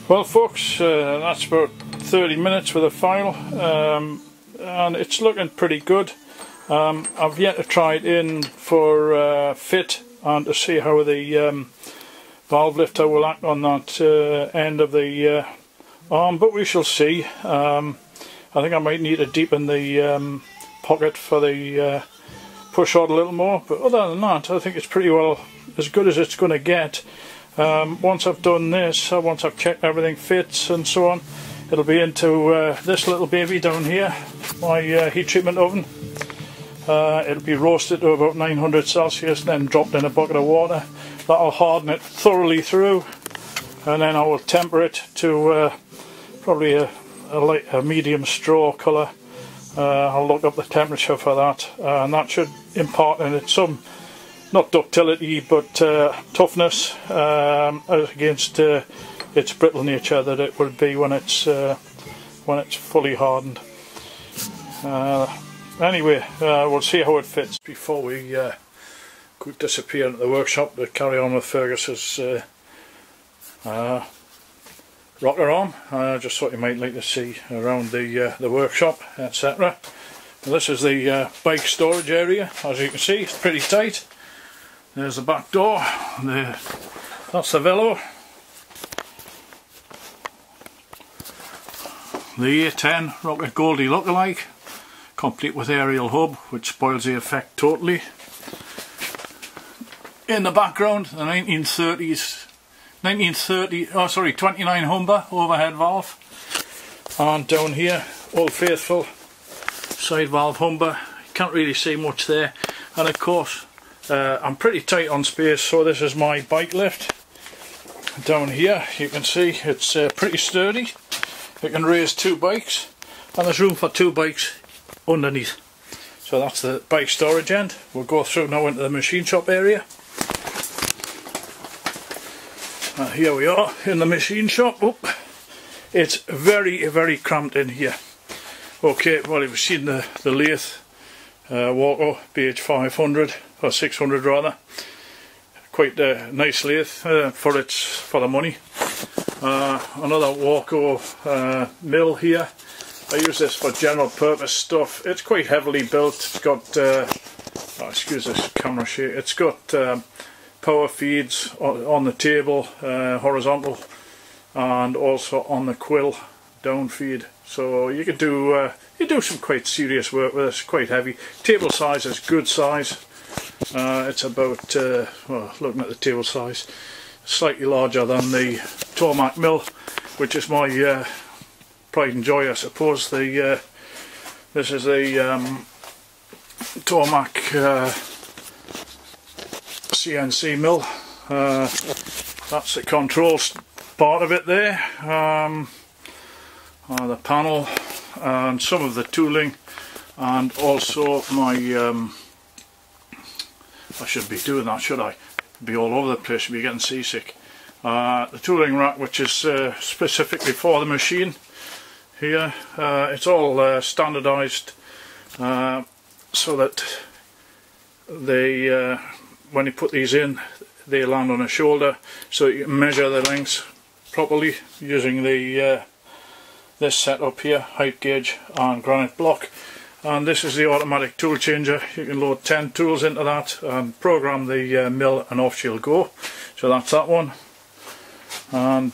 Well folks, that's about 30 minutes with the file, and it's looking pretty good. I've yet to try it in for fit and to see how the valve lifter will act on that end of the arm, but we shall see. I think I might need to deepen the pocket for the push rod a little more, but other than that I think it's pretty well as good as it's going to get. Once I've done this, once I've checked everything fits and so on, it'll be into this little baby down here, my heat treatment oven. It'll be roasted to about 900 Celsius, then dropped in a bucket of water. That'll harden it thoroughly through, and then I will temper it to probably a medium straw colour. I'll look up the temperature for that, and that should impart in it some, not ductility, but toughness against its brittle nature that it will be when it's fully hardened. Anyway, we'll see how it fits before we disappear into the workshop to carry on with Fergus's rocker arm. Just thought you might like to see around the workshop, etc. This is the bike storage area. As you can see, it's pretty tight. There's the back door. That's the Velo. The A10 Rocket Goldie lookalike, complete with aerial hub, which spoils the effect totally. In the background, the 29 Humber overhead valve, and down here, Old Faithful side valve Humber. You can't really see much there, and of course I'm pretty tight on space, so this is my bike lift. Down here you can see it's pretty sturdy. It can raise 2 bikes, and there's room for 2 bikes underneath. So that's the bike storage end. We'll go through now into the machine shop area. Here we are in the machine shop. Oop. It's very cramped in here. Okay, well, you've seen the lathe Walker BH500 or 600 rather. Quite a nice lathe for the money. Another Walker mill here. I use this for general purpose stuff. It's quite heavily built. It's got excuse this camera shake. It's got power feeds on the table, horizontal, and also on the quill down feed. So you can do some quite serious work with this. Quite heavy. Table size is good size. It's about well, looking at the table size, slightly larger than the Tormac mill, which is my pride and joy, I suppose. This is the Tormac CNC mill. That's the controls part of it there. The panel and some of the tooling, and also my I shouldn't be doing that, should I? Be all over the place, should be getting seasick. The tooling rack, which is specifically for the machine here. It's all standardized so that they when you put these in, they land on a shoulder, so you can measure the lengths properly using the this setup here, height gauge and granite block. And this is the automatic tool changer. You can load 10 tools into that and program the mill, and off she'll go. So that's that one. And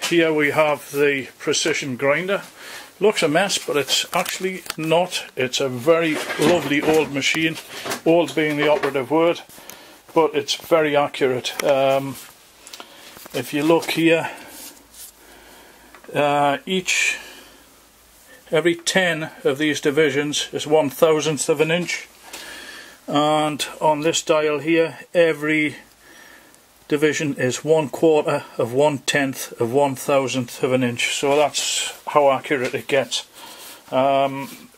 here we have the precision grinder. Looks a mess, but it's actually not. It's a very lovely old machine, old being the operative word, but it's very accurate. If you look here, every 10 of these divisions is 1/1000th of an inch, and on this dial here every division is 1/4 of 1/10th of 1/1000th of an inch. So that's how accurate it gets.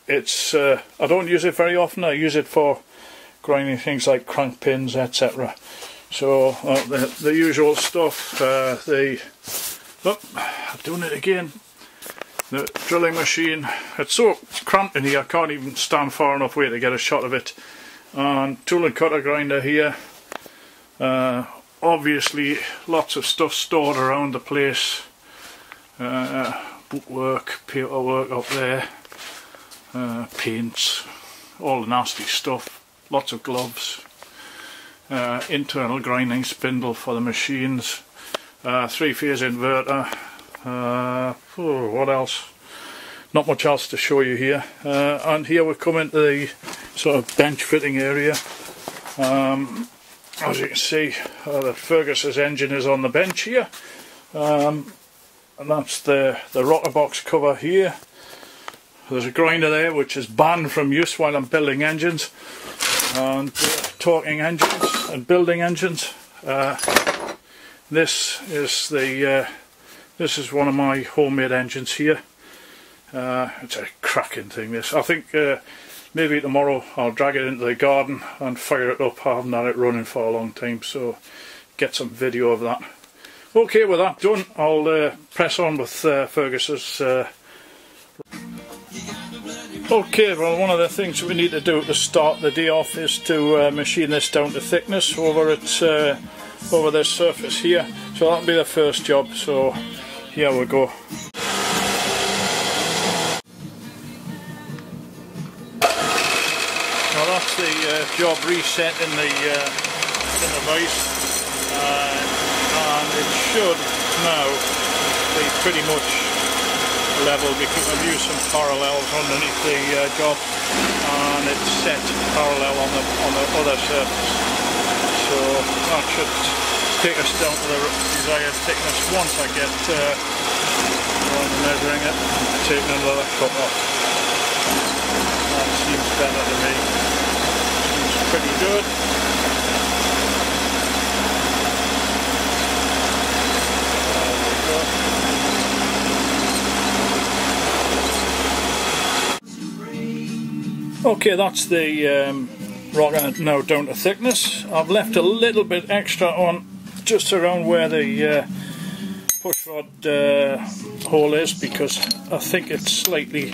It's I don't use it very often. I use it for grinding things like crank pins, etc. So the usual stuff. I'm doing it again. The drilling machine. It's so cramped in here, I can't even stand far enough away to get a shot of it. And tool and cutter grinder here. Obviously lots of stuff stored around the place. bookwork, paperwork up there, paints, all the nasty stuff, lots of gloves, internal grinding spindle for the machines, 3-phase inverter, what else? Not much else to show you here. And here we come into the sort of bench fitting area. As you can see, the Fergus's engine is on the bench here, and that's the rocker box cover here. There's a grinder there which is banned from use while I'm building engines and torquing engines and building engines. This is one of my homemade engines here. It's a cracking thing, this. I think maybe tomorrow I'll drag it into the garden and fire it up. I haven't had it running for a long time, so get some video of that. Okay, with that done, I'll press on with Fergus's. Okay, well, one of the things we need to do to start the day off is to machine this down to thickness over its over this surface here. So that'll be the first job. So here we go. Now that's the job reset in the vise, and it should now be pretty much level because I've used some parallels underneath the job, and it's set parallel on the other surface. So that should take us down to the desired thickness once I get measuring it and taking another cut off. That seems better to me. Seems pretty good. Okay, that's the rocker now down to thickness. I've left a little bit extra on just around where the pushrod hole is because I think it's slightly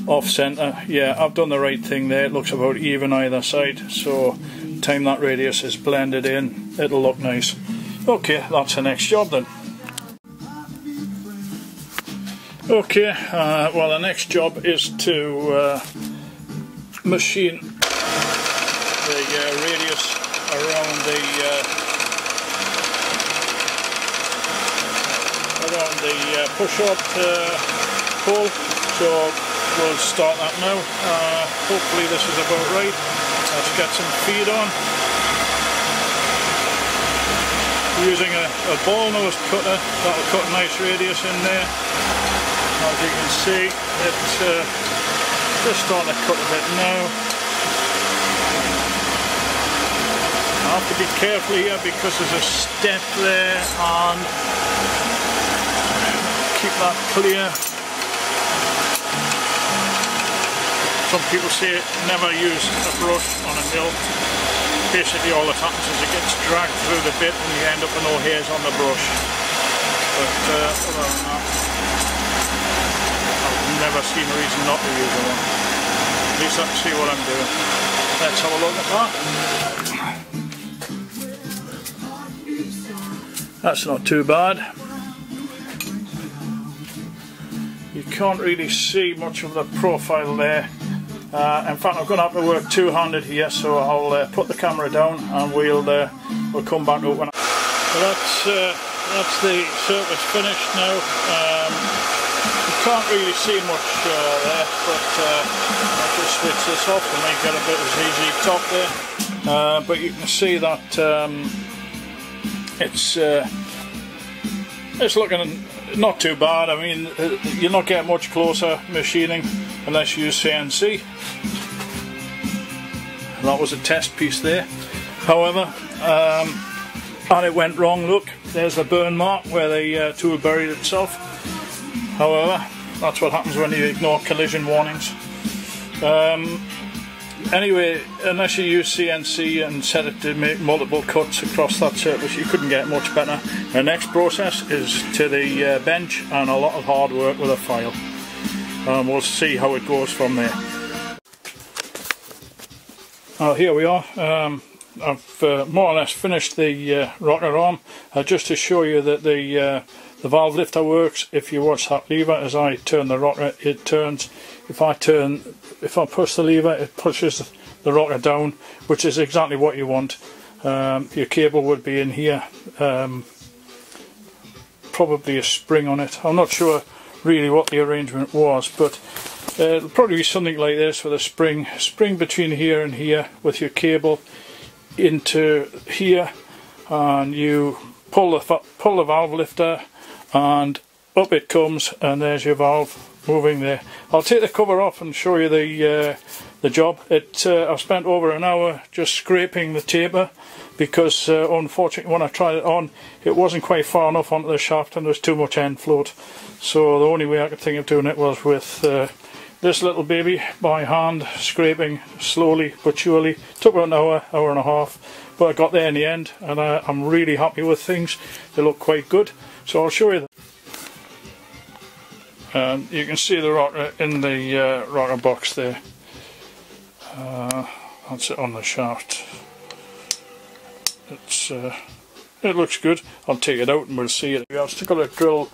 off centre. Yeah, I've done the right thing there. It looks about even either side, so time that radius is blended in, it'll look nice. Okay, that's the next job then. Okay, well, the next job is to machine the radius around the push-rod hole. So we'll start that now. Hopefully this is about right. Let's get some feed on. Using a ball nose cutter, that'll cut a nice radius in there. As you can see, it's just starting to cut a bit now. I have to be careful here because there's a step there, and keep that clear. Some people say never use a brush on a mill. Basically all that happens is it gets dragged through the bit and you end up with no hairs on the brush. But other than that, I've never seen a reason not to use one. At least I can see what I'm doing. Let's have a look at that. That's not too bad. You can't really see much of the profile there. In fact, I'm going to have to work two-handed here, so I'll put the camera down and we'll come back up. So that's the surface finished now. You can't really see much there, but I'll just switch this off and make it a bit of ZZ top there. But you can see that it's looking not too bad. I mean, you're not getting much closer machining unless you use CNC. That was a test piece there. However, and it went wrong. Look, there's the burn mark where the tool buried itself. However, that's what happens when you ignore collision warnings. Anyway, unless you use CNC and set it to make multiple cuts across that surface, you couldn't get much better. The next process is to the bench and a lot of hard work with a file. We'll see how it goes from there. Here we are. I've more or less finished the rocker arm. Just to show you that the valve lifter works. If you watch that lever, as I turn the rocker, it turns. If I push the lever, it pushes the rocker down, which is exactly what you want. Your cable would be in here. Probably a spring on it. I'm not sure really what the arrangement was, but it'll probably be something like this with a spring between here and here with your cable into here, and you pull the valve lifter and up it comes, and there's your valve moving there. I'll take the cover off and show you the job. I've spent over an hour just scraping the taper because unfortunately when I tried it on, it wasn't quite far enough onto the shaft and there was too much end float. So the only way I could think of doing it was with this little baby by hand, scraping slowly but surely. Took about an hour and a half, but I got there in the end, and I'm really happy with things. They look quite good, so I'll show you that. And you can see the rocker in the rocker box there. That's it on the shaft. It looks good. I'll take it out and we'll see it. I've still got a drill